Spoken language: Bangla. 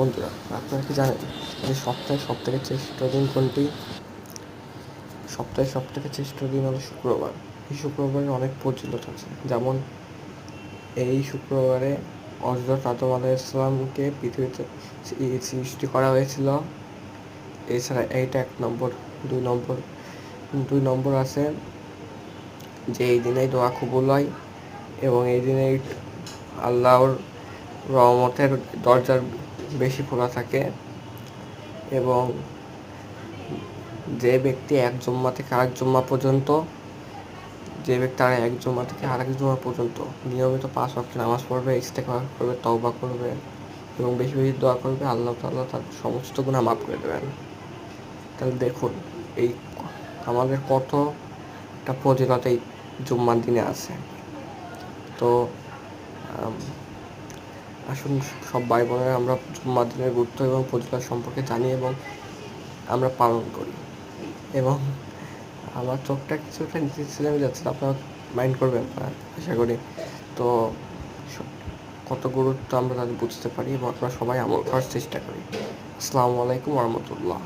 বন্ধুরা, আপনারা কি জানেন যে সপ্তাহের সবথেকে শ্রেষ্ঠ দিন কোনটি? সপ্তাহের সবথেকে শ্রেষ্ঠ দিন হলো শুক্রবার। এই শুক্রবারের অনেক ফজিলত আছে। যেমন এই শুক্রবারে হযরত আদম আলাইহিসসালামকে পৃথিবীতে সৃষ্টি করা হয়েছিল। এছাড়া এইটা 1 নম্বর। 2 নম্বর আছে যে এই দিনেই দোয়া কবুল হয় এবং এই দিনেই আল্লাহর রহমতের দরজার বেশি খোলা থাকে এবং যে ব্যক্তি এক জুম্মা থেকে আরেক জুম্মা পর্যন্ত নিয়মিত 5 ওয়াক্ত নামাজ পড়বে, ইস্তেগফার করবে, তওবা করবে এবং বেশি বেশি দোয়া করবে, আল্লাহ তাআলা তার সমস্ত গুনাহ মাফ করে দেবেন। তাহলে দেখুন এই আমাদের কতটা ফজিলত এই জুম্মার দিনে আছে। তো আসুন সব ভাই বোনেরা আমরা জুম্মার দিনের গুরুত্ব এবং ফজিলত সম্পর্কে জানি এবং আমরা পালন করি। এবং আমার চোখটা কিছুটা নিচে নেমে যাচ্ছে, আপনারা মাইন্ড করবেন না আশা করি। তো কত গুরুত্ব আমরা তাদের বুঝতে পারি এবং আমরা সবাই আমল করার চেষ্টা করি। আসসালামু আলাইকুম ওয়া রাহমাতুল্লাহ।